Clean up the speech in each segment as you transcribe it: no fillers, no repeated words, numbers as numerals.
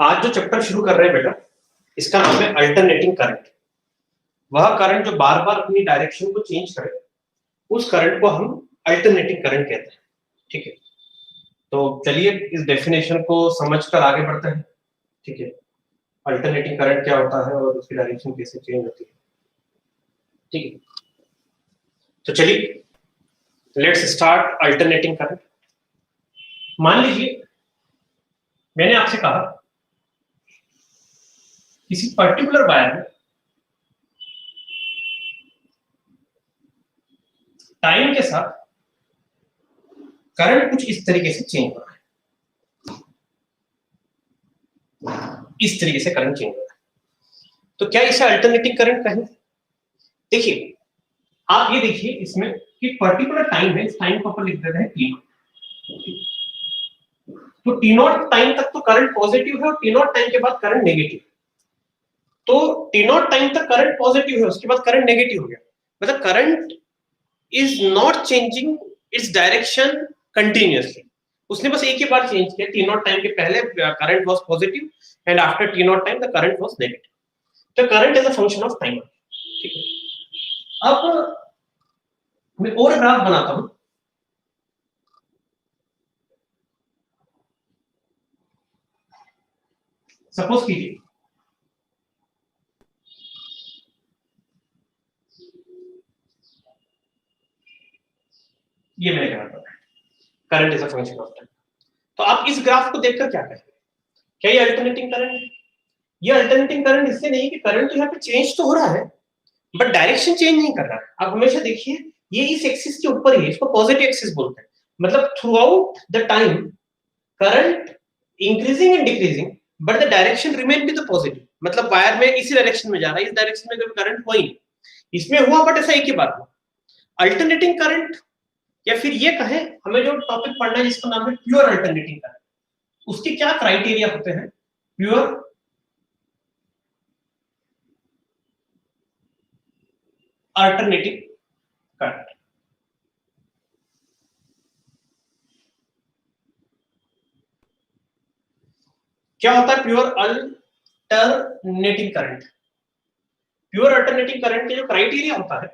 आज जो चैप्टर शुरू कर रहे हैं बेटा, इसका नाम है अल्टरनेटिंग करंट। वह करंट जो बार बार अपनी डायरेक्शन को चेंज करे, उस करंट को हम अल्टरनेटिंग करंट कहते हैं। ठीक है, तो चलिए इस डेफिनेशन को समझकर आगे बढ़ते हैं। ठीक है, अल्टरनेटिंग करंट क्या होता है और उसकी डायरेक्शन कैसे चेंज होती है। ठीक है, तो चलिए लेट्स स्टार्ट अल्टरनेटिंग करंट। मान लीजिए मैंने आपसे कहा किसी पर्टिकुलर वायर में टाइम के साथ करंट कुछ इस तरीके से चेंज हो रहा है, इस तरीके से करंट चेंज हो रहा है, तो क्या इसे अल्टरनेटिंग करंट कहें? देखिए आप ये देखिए इसमें कि पर्टिकुलर टाइम है, इस टाइम को अपन लिख देते हैं टी नॉट। तो टी नॉट टाइम तक तो करंट पॉजिटिव है और टी नॉट टाइम के बाद करंट नेगेटिव। तो टी नॉट टाइम तक करंट पॉजिटिव है, उसके बाद करंट नेगेटिव हो गया, मतलब current is not changing its direction continuously. उसने बस एक ही बार चेंज किया, टी नॉट टाइम के पहले current was positive and after t naught time the current was negative. तो current is a function of time. ठीक है, अब मैं और ग्राफ बनाता हूं। सपोज कीजिए ये मैंने कहा था current is a function of time. तो आप इस ग्राफ को देखकर क्या कहेंगे? क्या ये अल्टरनेटिंग करंट है? ये अल्टरनेटिंग करंट इससे नहीं कि करंट तो यहाँ पे चेंज तो हो रहा है बट डायरेक्शन चेंज नहीं कर रहा है। आप हमेशा देखिए ये इस एक्सिस के ऊपर ही है, इसको पॉजिटिव एक्सिस बोलते हैं। मतलब through out the time current increasing and decreasing but the direction remain be the positive. मतलब वायर में इसी डायरेक्शन में जा रहा है, इस डायरेक्शन में कभी करंट हुआ ही नहीं, इसमें हुआ बट ऐसा एक ही बार हुआ। अल्टरनेटिंग करंट या फिर ये कहें हमें जो टॉपिक पढ़ना है जिसका नाम है प्योर अल्टरनेटिंग करंट, उसके क्या क्राइटेरिया होते हैं? Pure alternating current. क्या होता है pure alternating current? Pure alternating current के जो क्राइटेरिया होता है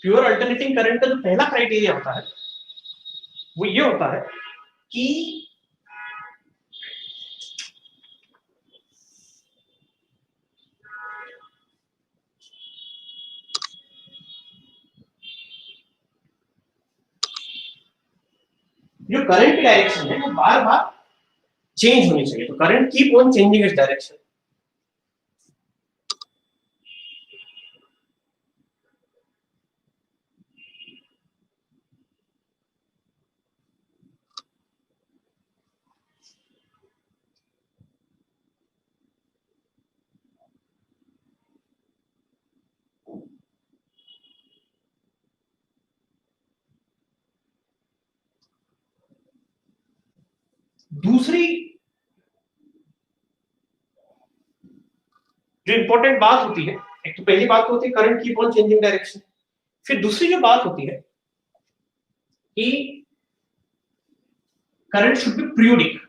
प्योर अल्टरनेटिंग करंट का जो पहला क्राइटेरिया होता है वो ये होता है कि जो करंट की डायरेक्शन है वो बार बार चेंज होनी चाहिए। तो current keep on changing its direction. दूसरी जो इंपॉर्टेंट बात होती है, एक तो पहली बात होती है current keep on changing direction, फिर दूसरी जो बात होती है कि current should be periodic.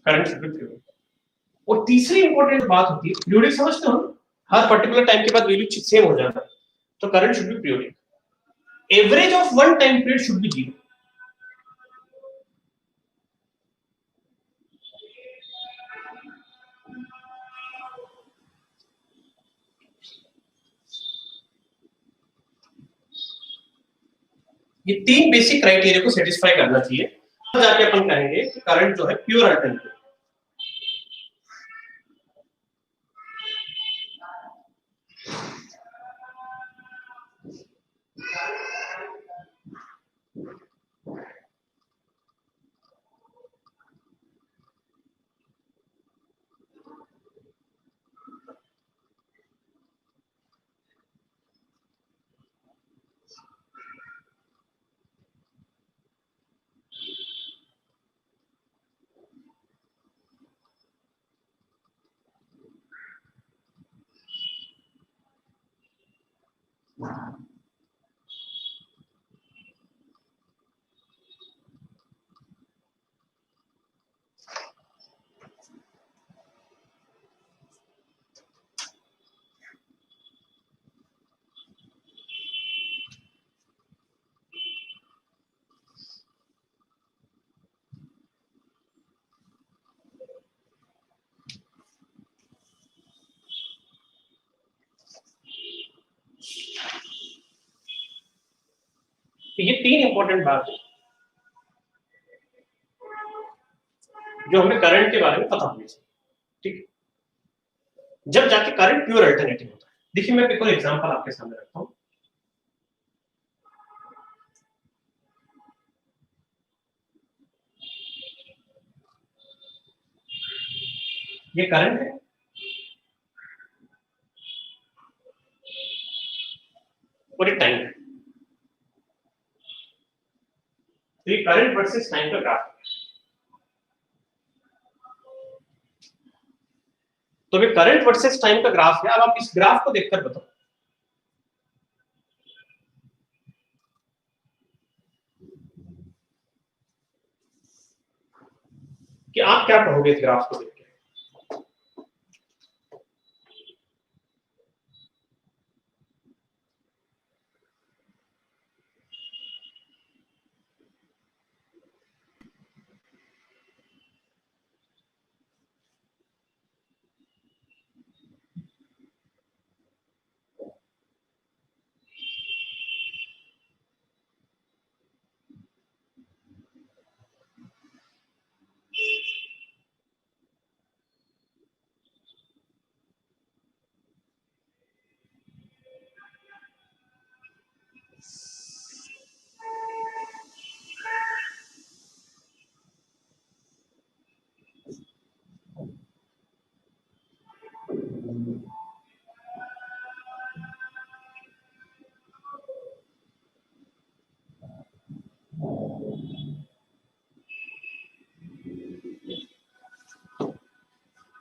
Current should be periodic. और तीसरी इंपॉर्टेंट बात होती है पीरियोडिक, समझते हो हर पर्टिकुलर टाइम के बाद वैल्यू सेम हो जाता है, तो current should be periodic. Average of one time period should be zero. ये तीन बेसिक क्राइटेरिया को सेटिस्फाई करना चाहिए, तब जाके अपन कहेंगे कि करंट जो है प्योर अल्टरनेटिव। तो ये तीन इंपॉर्टेंट बात है जो हमें करंट के बारे में पता होनी चाहिए, ठीक है, जब जाके करंट प्योर अल्टरनेटिव होता है। देखिए मैं एक और एग्जांपल आपके सामने रखता हूं। ये करंट है और ये टाइम है। तो ये करंट वर्सेस टाइम का ग्राफ है। तो ये करंट वर्सेस टाइम का ग्राफ है। अब आप इस ग्राफ को देखकर बताओ कि आप क्या कहोगे इस ग्राफ को देख के।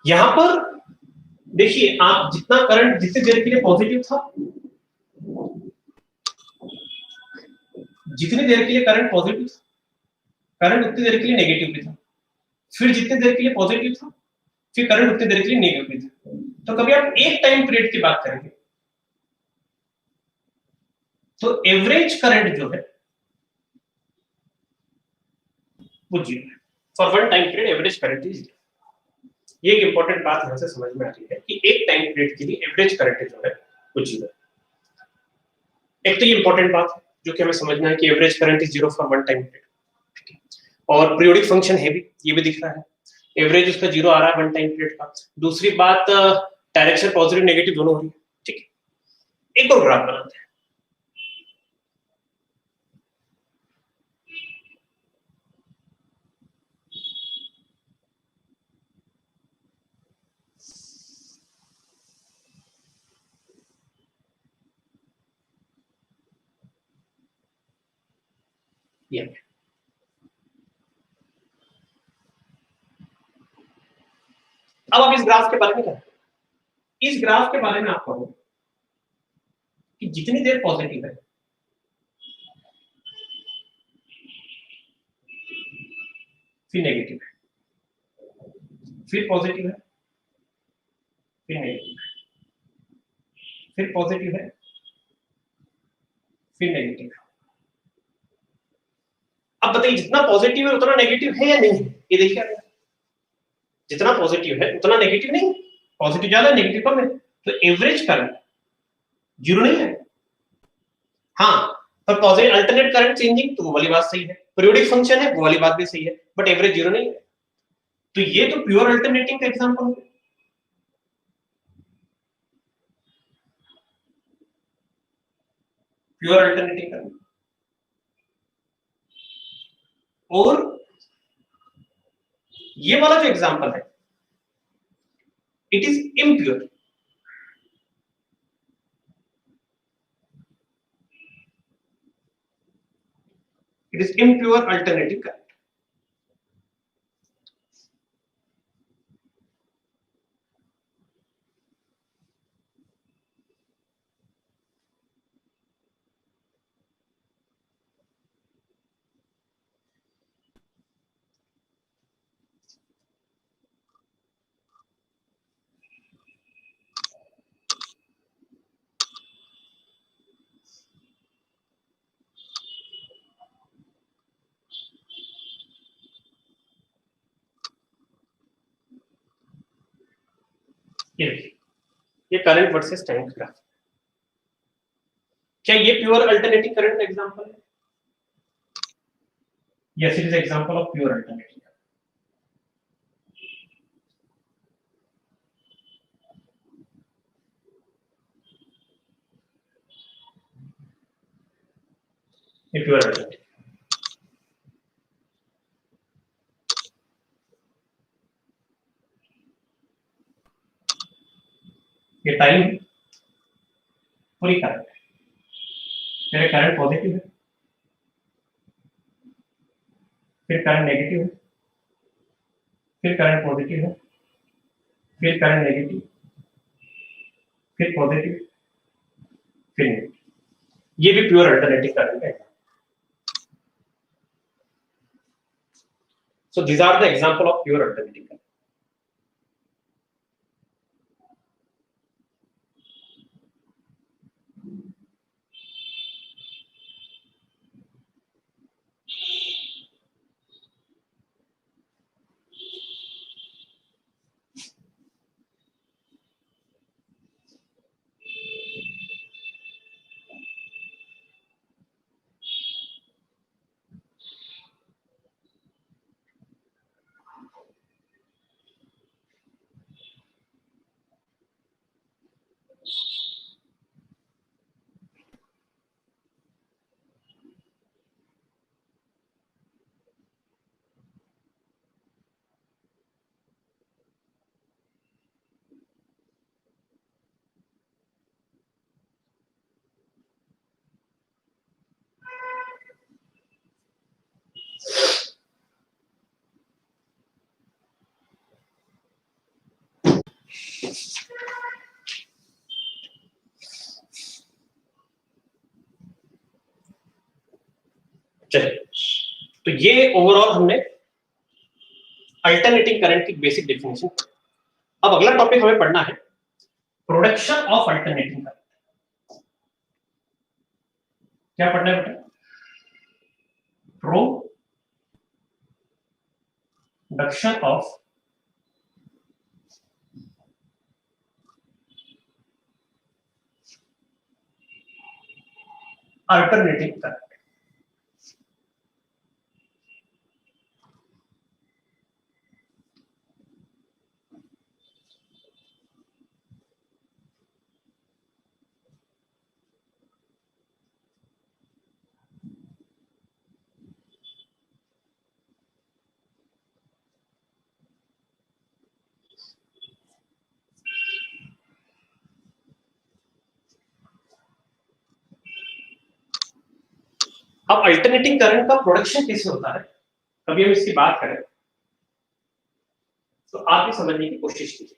यहां पर देखिए आप जितना करंट जितनी देर के लिए पॉजिटिव था, जितनी देर के लिए करंट पॉजिटिव था, करंट उतनी देर के लिए नेगेटिव भी था। फिर जितनी देर के लिए पॉजिटिव था, फिर करंट उतनी देर के लिए नेगेटिव भी था। तो कभी आप एक टाइम पीरियड की बात करेंगे तो एवरेज करंट जो है वो जीरो है। For one time period average current is zero. ये एक इंपॉर्टेंट बात यहां से समझ में आती है कि एक टाइम पीरियड के लिए एवरेज करंट जो है वो जीरो। एक तो ये इंपॉर्टेंट बात है जो कि हमें समझना है कि average current is zero for one time period. और पीरियोडिक फंक्शन है भी, ये भी दिख रहा है, एवरेज उसका जीरो आ रहा है वन टाइम पीरियड का। दूसरी बात डायरेक्शन पॉजिटिव नेगेटिव दोनों हो रही है, ठीक है। एक और ग्राफ बनाते हैं। ये अब आप इस ग्राफ के बारे में क्या, इस ग्राफ के बारे में आप कहो कि जितनी देर पॉजिटिव है फिर नेगेटिव है, फिर पॉजिटिव है, फिर नेगेटिव है, फिर पॉजिटिव है, फिर नेगेटिव है। अब बताइए जितना पॉजिटिव है उतना नेगेटिव है या नहीं? ये देखिए जितना पॉजिटिव है उतना नेगेटिव नहीं, पॉजिटिव ज्यादा नेगेटिव कम है। तो एवरेज करंट जीरो नहीं है। हाँ, पर पॉजिटिव अल्टरनेट करंट चेंजिंग तो वो वाली बात सही है, पीरियोडिक फंक्शन है वो वाली बात भी सही है, बट एवरेज जीरो नहीं है। तो ये तो प्योर अल्टरनेटिंग का एग्जांपल है। Pure alternating current. और ये वाला जो एग्जांपल है it is impure. It is impure alternating current. ये देखिए, ये करंट वर्सेस टाइम ग्राफ। क्या ये प्योर अल्टरनेटिंग करंट का एग्जांपल है? Yes, it is example of pure alternating. ये प्योर अल्टरनेटिंग। ये टाइम पूरी करंट है, मेरे करंट पॉजिटिव है, फिर करंट नेगेटिव है, फिर करंट पॉजिटिव है, फिर करंट नेगेटिव, फिर पॉजिटिव, फिर नेगेटिव। ये भी प्योर अल्टरनेटिंग करंट है। So these are the example of pure alternating current. चलिए, तो ये ओवरऑल हमने अल्टरनेटिंग करंट की बेसिक डेफिनेशन। अब अगला टॉपिक हमें पढ़ना है प्रोडक्शन ऑफ अल्टरनेटिंग करंट। क्या पढ़ना है बेटा? Production of alternating current. अब अल्टरनेटिंग करंट का प्रोडक्शन कैसे होता है, कभी हम इसकी बात करें तो आप ये समझने की कोशिश कीजिए।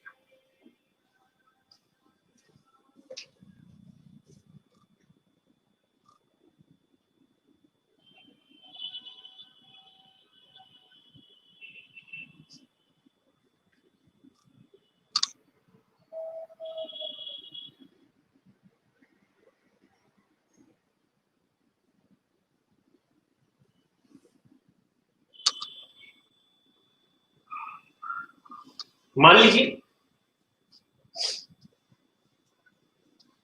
मान लीजिए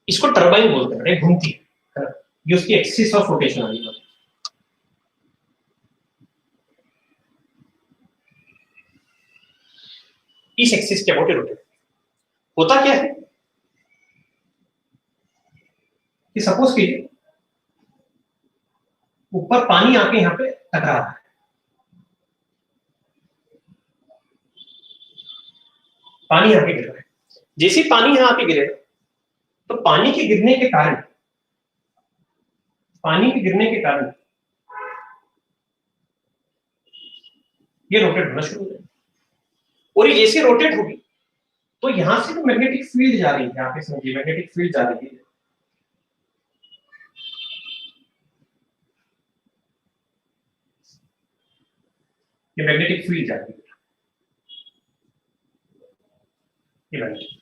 इसको टरबाइन बोलते हैं, घूमती है, ये उसकी एक्सिस ऑफ रोटेशन आ रही है। इस एक्सिस के अबाउट रोटेट होता क्या है कि सपोज कीजिए ऊपर पानी आके यहाँ पे टकरा रहा है, पानी यहाँ पे गिर रहा है। जैसे पानी यहाँ पे गिरेगा तो पानी के गिरने के कारण ये रोटेट होना शुरू हो जाएगा, और ये जैसे रोटेट होगी तो यहां से तो मैग्नेटिक फील्ड जा रही है, यहाँ पे समझिए मैग्नेटिक फील्ड जा रही है, ये मैग्नेटिक फील्ड जा रही है, ये मैग्नेटिक।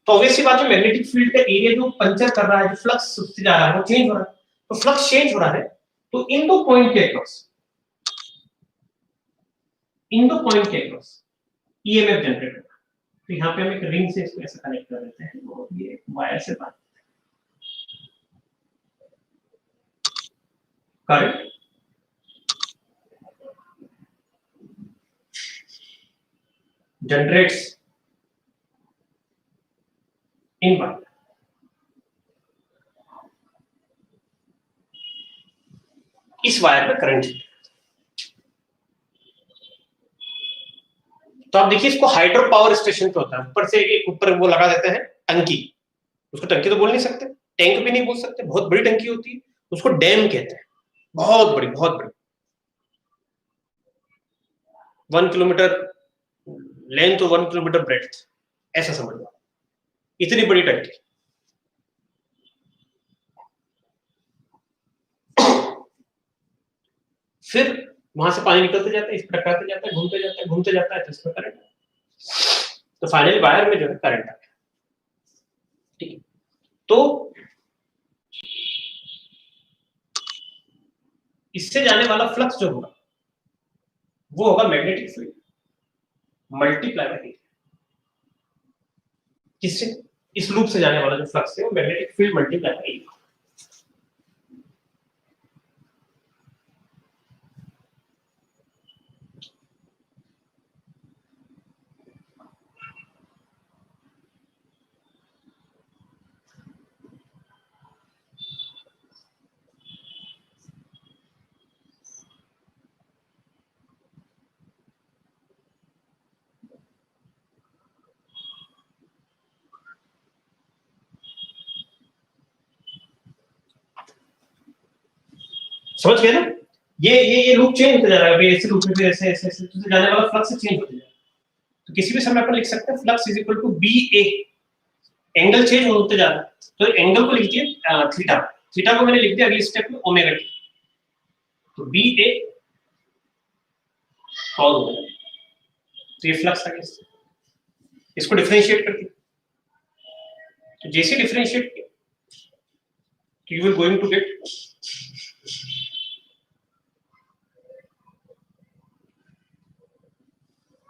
तो ऑब्वियसली बात है मैग्नेटिक फील्ड का एरिया जो पंचर कर रहा है, जो फ्लक्स उससे जा रहा है वो चेंज हो रहा है, तो फ्लक्स चेंज हो रहा है, तो इन दो पॉइंट के अक्रॉस ईएमएफ जनरेट होगा, तो यहाँ पे हम एक रिंग से इसको ऐसा कनेक्ट कर देते हैं और ये वायर से बात करंट जनरेट्स इन वायर। इस वायर में करंट, तो आप देखिए इसको हाइड्रो पावर स्टेशन पे होता है, ऊपर से एक ऊपर वो लगा देते हैं टंकी, उसको टंकी तो बोल नहीं सकते, टैंक भी नहीं बोल सकते, बहुत बड़ी टंकी होती है, उसको डैम कहते हैं, बहुत बड़ी बहुत बड़ी, 1 किलोमीटर लेंथ और 1 किलोमीटर ब्रेड्थ, ऐसा समझ लो, इतनी बड़ी टंकी। फिर वहां से पानी निकलते जाता है, इस पर टकराते जाता है, घूमते जाता है, घूमते जाता है, तो इसमें करंट, तो फाइनली वायर में जो है करंट आ गया। ठीक है, तो इससे जाने वाला फ्लक्स जो होगा वो होगा magnetic field multiply by area. किससे? इस लूप से जाने वाला जो फ्लक्स है वो magnetic field multiply by area. समझ गए ना? ये लूप चेंज होते जा रहा है, अभी ऐसे लूप में फिर ऐसे ऐसे ऐसे तो जाने वाला फ्लक्स चेंज होते जा रहा है। तो किसी भी समय अपन लिख सकते हैं flux is equal to B A, angle change होते जा रहा है, तो एंगल को लिख दिया थीटा, थीटा को मैंने लिख दिया अगले स्टेप में ओमेगा टी, तो बी ए कॉस ओमेगा, तो ये फ्लक्स आ गया। इसको डिफरेंशिएट कर दिया, तो जैसे डिफरेंशिएट किया तो you will going to get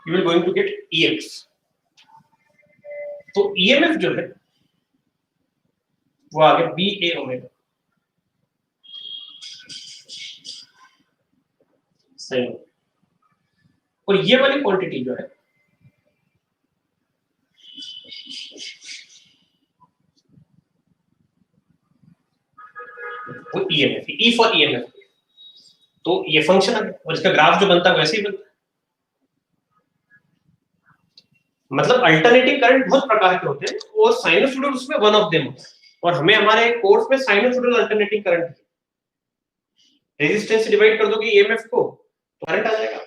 you will going to get EMF। तो EMF जो है वो आ गया बी ए ओमेगा, सही। और ये वाली क्वांटिटी जो है वो EMF, E फॉर EMF, तो ये फंक्शन है और इसका ग्राफ जो बनता है वैसे ही बनता है। मतलब अल्टरनेटिंग करंट बहुत प्रकार के होते हैं और साइनसोइडल उसमें वन ऑफ देम होता है, और हमें हमारे कोर्स में साइनसोइडल अल्टरनेटिंग करंट, रेजिस्टेंस से डिवाइड कर दोगे ईएमएफ को तो करंट आ जाएगा।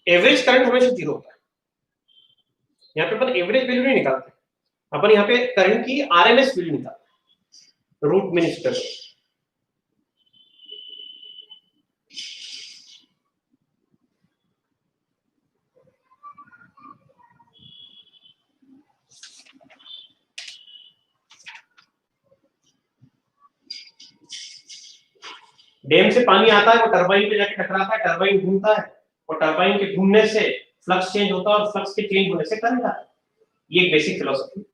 एवरेज करंट हमेशा जीरो होता है, यहाँ पे अपन एवरेज वैल्यू नहीं निकालते, अपन यहाँ पे करंट की आरएमएस वैल्यू निकालते, रूट मीन स्क्वायर। डैम से पानी आता है, वो टरबाइन पे जाके टकराता है, टरबाइन घूमता है, और टरबाइन के घूमने से फ्लक्स चेंज होता है, और फ्लक्स के चेंज होने से करंट आता है। ये एक बेसिक फिलॉसफी।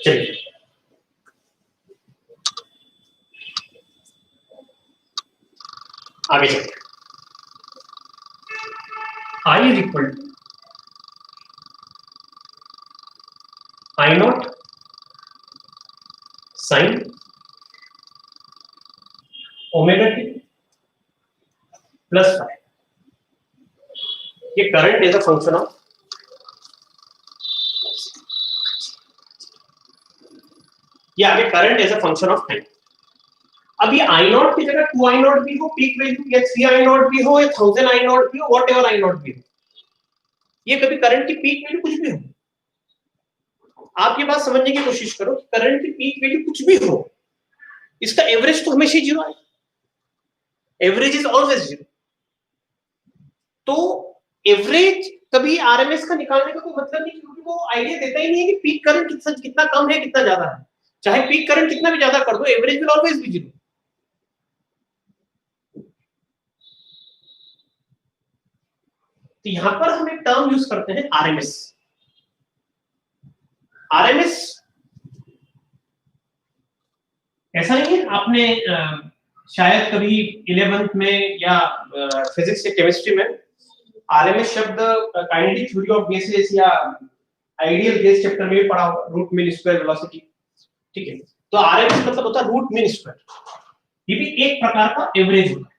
चलिए आगे चलते हैं। I is equal to I naught sine omega T plus five. ये current is a function of, ये आगे current is a function of time. अब ये आई नॉट की जगह 2 आई नॉट भी हो पीक वैल्यू, या 3 आई नॉट भी हो, या 1000 आई नॉट भी हो, वॉट एवर आई नॉट भी हो, ये कभी करंट की पीक वैल्यू कुछ भी हो, आप ये बात समझने की कोशिश करो कि करंट की पीक वैल्यू कुछ भी हो, इसका एवरेज तो हमेशा जीरो है, एवरेज इज ऑलवेज जीरो। तो एवरेज कभी आरएमएस का निकालने का कोई मतलब नहीं, क्योंकि वो आइडिया देता ही नहीं है कि पीक करंट कितना कम है कितना ज्यादा है। चाहे पीक करंट कितना भी ज्यादा कर दो, average will always be zero. तो यहां पर हम एक टर्म यूज करते हैं आरएमएस। आरएमएस ऐसा नहीं है, आपने शायद कभी 11th में या फिजिक्स या केमिस्ट्री में आरएमएस शब्द काइनेटिक थ्योरी ऑफ गैसेस या आइडियल गैस चैप्टर में भी पढ़ा होगा, रूट मीन स्क्वायर वेलोसिटी। ठीक है, तो आरएमएस मतलब होता है रूट मीन स्क्वायर, ये भी एक प्रकार का एवरेज होता है।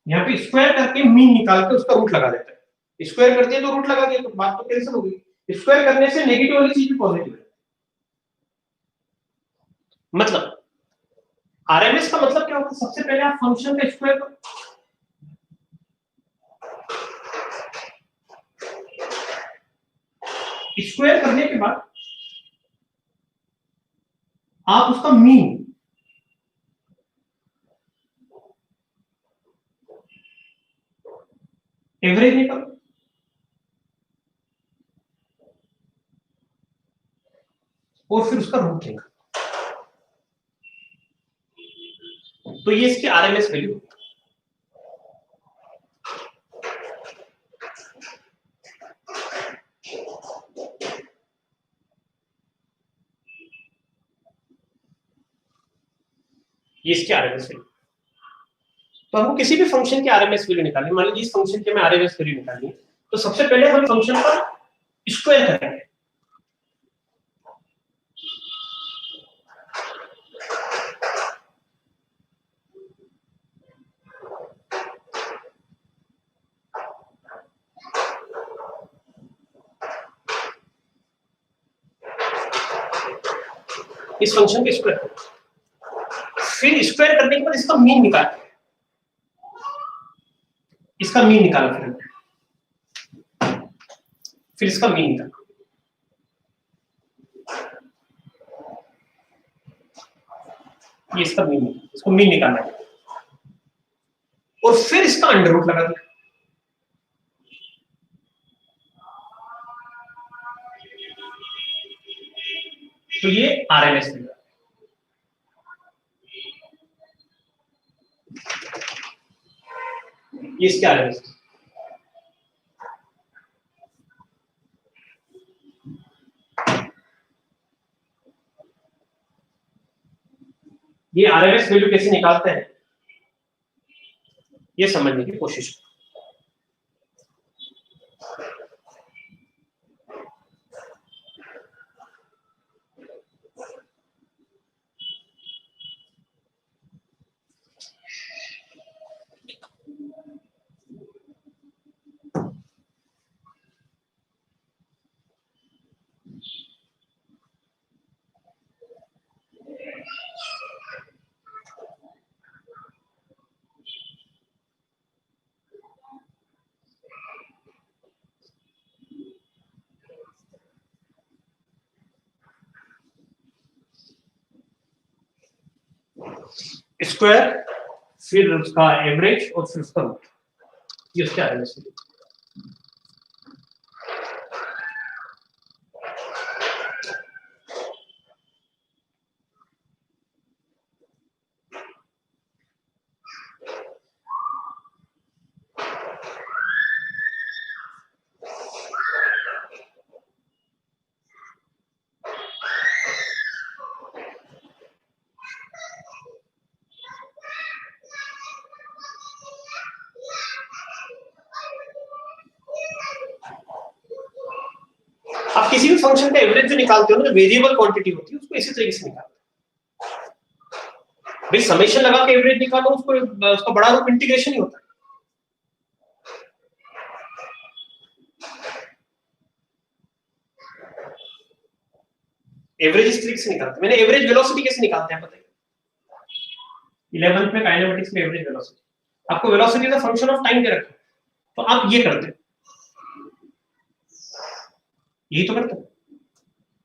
यहाँ पे स्क्वायर करके मीन निकाल के उसका रूट लगा देता है, स्क्वायर करते हैं तो रूट लगा दिया, तो बात तो कैंसिल हो गई। स्क्वायर करने से नेगेटिव वाली चीज भी पॉजिटिव है। मतलब आरएमएस का मतलब क्या होता है, सबसे पहले आप फंक्शन का स्क्वायर करो, स्क्वायर करने के बाद आप उसका मीन एवरेज निकालो, और फिर उसका रूट लेगा, तो ये इसकी आरएमएस वैल्यू। ये इसकी आरएमएस वैल्यू। तो हमको किसी भी फंक्शन की आरएमएस वैल्यू निकालनी, मान लीजिए इस फंक्शन की हमें आरएमएस वैल्यू निकालनी है, तो सबसे पहले हम फंक्शन का स्क्वायर करेंगे। इस फंक्शन के स्क्वायर, फिर स्क्वायर करने के बाद इसका मीन निकाल, इसका मीन निकालो, फिर इसका मीन निकालो, ये इसका मीन, इसको मीन निकालना है, और फिर इसका अंडर रूट लगा दिया। तो ये आरएमएस वैल्यू, ये इसके आरएमएस। ये आरएमएस वैल्यू कैसे निकालते हैं, ये समझने की कोशिश करो। स्क्वायर, फिर उसका एवरेज, और फिर उसका रूट, ये उसके आरएमएस वैल्यू। आप किसी भी फंक्शन का एवरेज जो निकालते हो ना, जो वेरिएबल क्वांटिटी होती है उसको इसी तरीके से निकालते हो। भाई समेशन लगा के एवरेज निकालो, उसको उसका बड़ा रूप इंटीग्रेशन ही होता है। एवरेज इस तरीके से निकालते हैं। मैंने एवरेज वेलोसिटी कैसे निकालते हैं बताइए? 11th में काइनेमेटिक्स में एवरेज वेलोसिटी, आपको velocity is a function of time दे रखा है, तो आप ये करते हो, यही तो करते हो।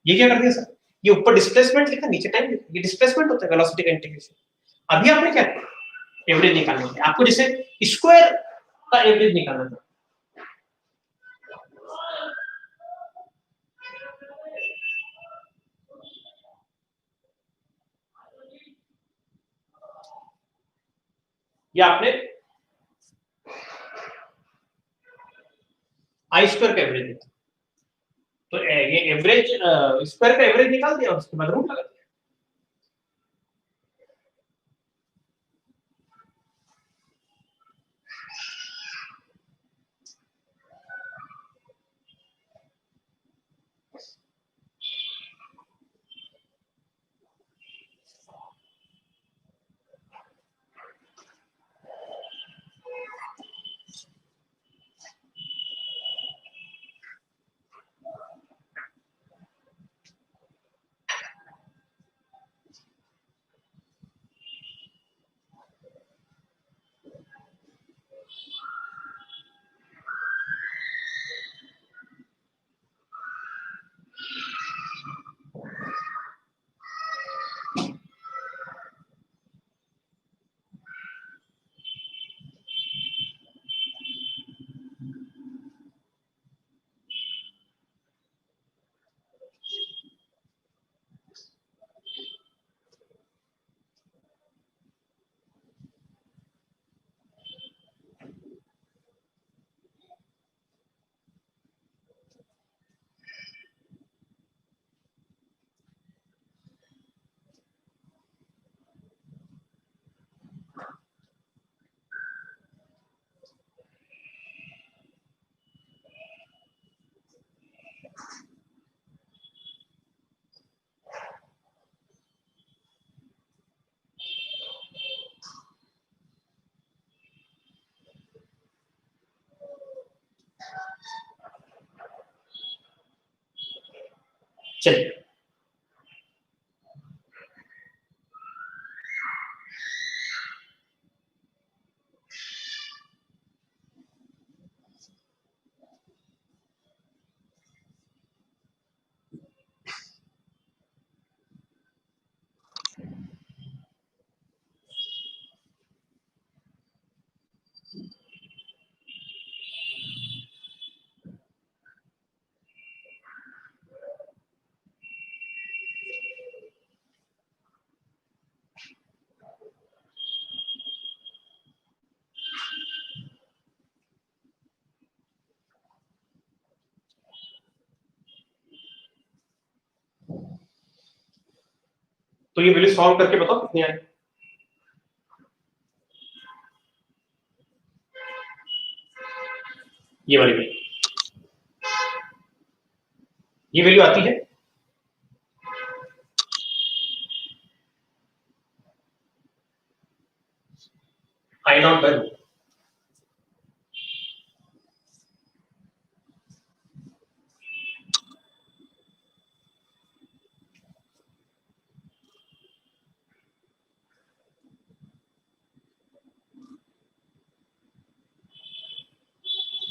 ये क्या करते हैं सर? ये ऊपर डिस्प्लेसमेंट लिखा, नीचे टाइम लिखा, ये डिस्प्लेसमेंट होता है वेलोसिटी का इंटीग्रेशन। अभी आपने क्या किया? एवरेज निकालना है आपको, जैसे स्क्वायर का एवरेज निकालना था। ये आपने आई स्क्वायर का एवरेज निकाला, तो ये एवरेज स्क्वायर का एवरेज निकाल दिया, उसके बाद रूट लगा दिया। चलिए, तो ये वैल्यू सॉल्व करके बताओ कितनी आई। ये वाली वैल्यू, ये वैल्यू आती है आई नॉट बाय रूट।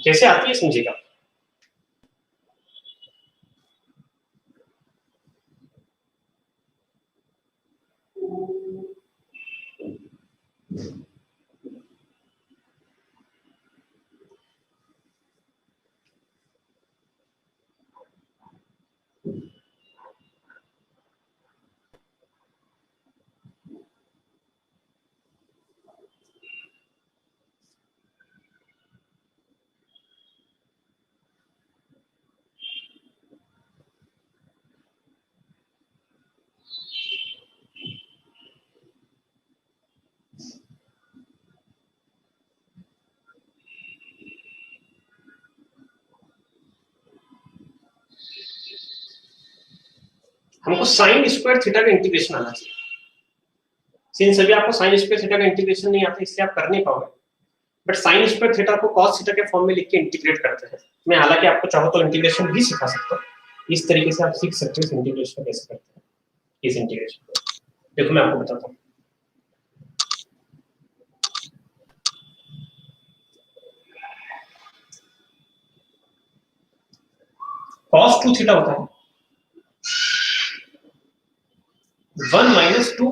जैसे आती है समझिएगा। हमको साइन स्क्वायर थीटा का इंटीग्रेशन आना चाहिए। सिंस अभी आपको साइन स्क्वायर थीटा का इंटीग्रेशन नहीं आता, इसलिए आप कर नहीं पाओगे। बट साइन स्क्वायर थीटा को कॉस थीटा के फॉर्म में लिख के इंटीग्रेट करते हैं। मैं हालांकि आपको चाहो तो इंटीग्रेशन भी सिखा सकता हूँ, इस तरीके से आप सीख सकते हो इंटीग्रेशन कैसे करते हैं। इस इंटीग्रेशन देखो मैं आपको बताता हूँ। cos 2 थीटा होता है 1 minus 2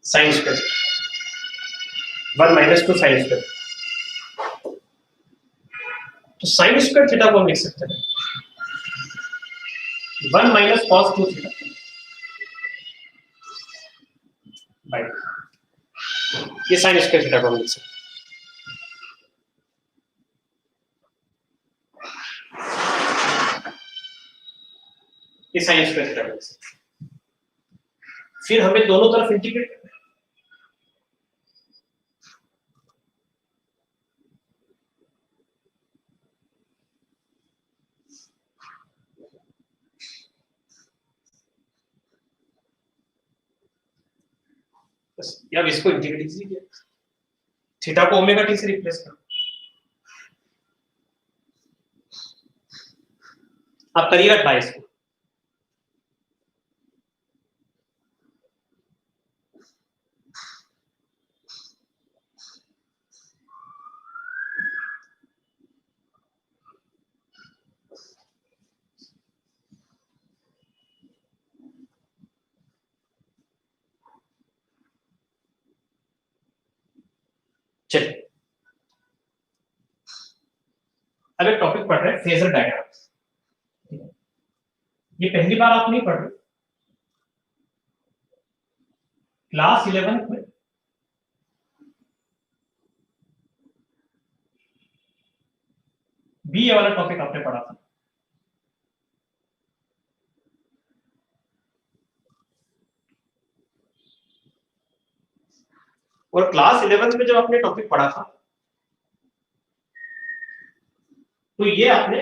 sine square, 1 minus 2 sine square. तो साइन स्क्वायर थीटा को हम लिख सकते हैं 1 माइनस cos 2 थीटा बाय, ये साइन स्क्वायर थीटा को हम लिख सकते हैं। ये साइन स्क्वायर थीटा को लिख सकते हैं। फिर हमें दोनों तरफ इंटीग्रेट करना है। बस अब इसको इंटीग्रेट कीजिए, थीटा को ओमेगा टी से रिप्लेस करो। आप करिएगा ट्राई इसको। चलिए अब एक टॉपिक पढ़ रहे हैं फेजर डायग्राम। ये पहली बार आप नहीं पढ़ रहे, क्लास 11 में भी ये वाला टॉपिक आपने पढ़ा था। और क्लास 11 में जब आपने टॉपिक पढ़ा था तो ये आपने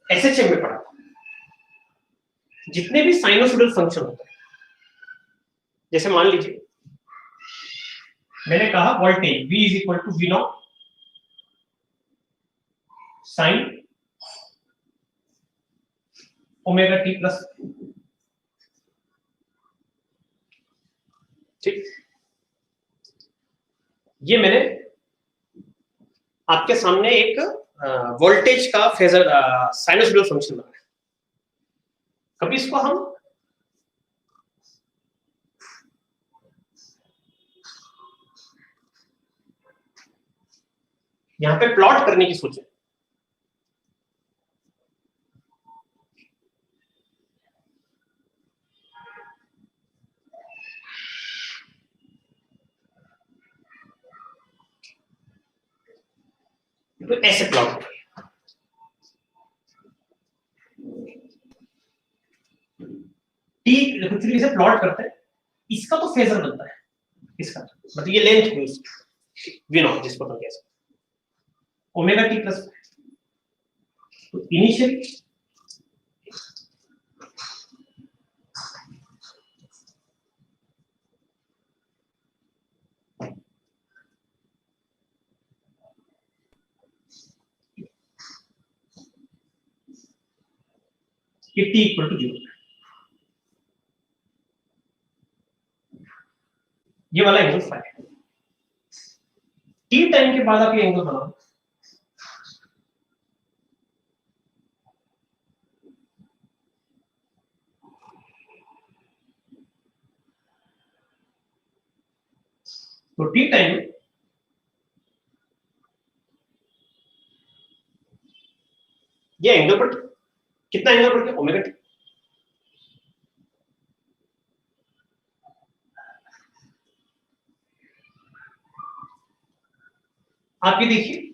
एसएचएम में पढ़ा था। जितने भी साइनोसॉइडल फंक्शन होते हैं, जैसे मान लीजिए मैंने कहा voltage V is equal to V naught sine omega T plus, ठीक। ये मैंने आपके सामने एक वोल्टेज का फेजर साइनोसॉइडल फंक्शन बनाया। कभी इसको हम यहां पे प्लॉट करने की सोचे, तो ऐसे प्लॉट टी से प्लॉट करते हैं, इसका तो फेजर बनता है, इसका मतलब ये लेंथ है वी नॉट जिसको हम कह सकते हैं ओमेगा टी प्लस। तो इनिशियल कि टी इक्वल टू 0, ये वाला एंगल फाई है। टी टाइम के बाद आप ये एंगल बनाओ, तो टी टाइम में ये एंगल पर कितना एंगल बढ़ गया ओमेगा टी। आप ये देखिए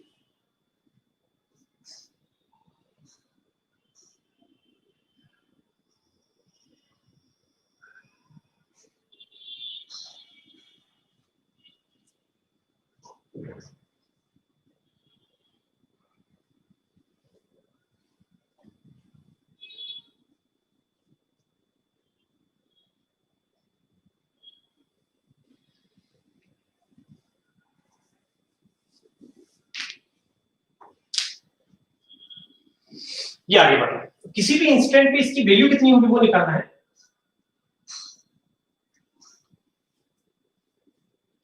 ये आगे बढ़ना है। तो किसी भी इंस्टेंट पे इसकी वैल्यू कितनी होगी वो निकालना है।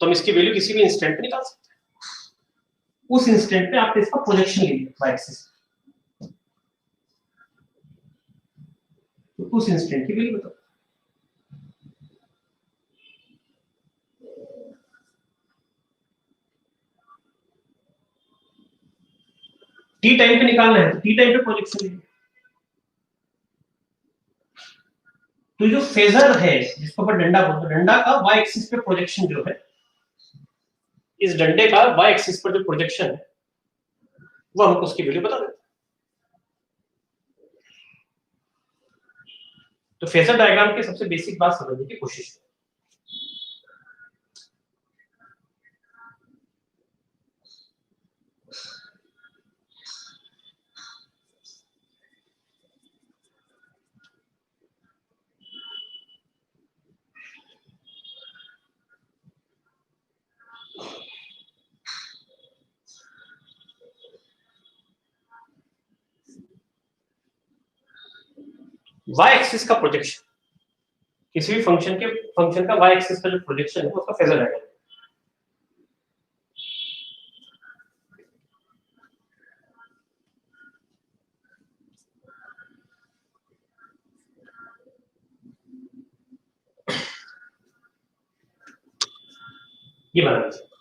तो हम इसकी वैल्यू किसी भी इंस्टेंट पे निकाल सकते हैं। उस इंस्टेंट पे आपने इसका प्रोजेक्शन ले लिया वाई एक्सिस, तो उस इंस्टेंट की वैल्यू बताओ। टी टाइम पे निकालना है तो टी टाइम पे प्रोजेक्शन ले लिया। तो जो फेजर है जिसको अपन डंडा बोलते हैं, डंडा का वाई एक्सिस पे प्रोजेक्शन जो है, इस डंडे का वाई एक्सिस पर जो प्रोजेक्शन है वो हमको उसकी वैल्यू बता देते। तो फेजर डायग्राम की सबसे बेसिक बात समझने की कोशिश करें। वाई एक्सिस का प्रोजेक्शन, किसी भी फंक्शन का वाई एक्सिस का जो प्रोजेक्शन है उसका फेजर डायग्राम। ये बना लीजिए।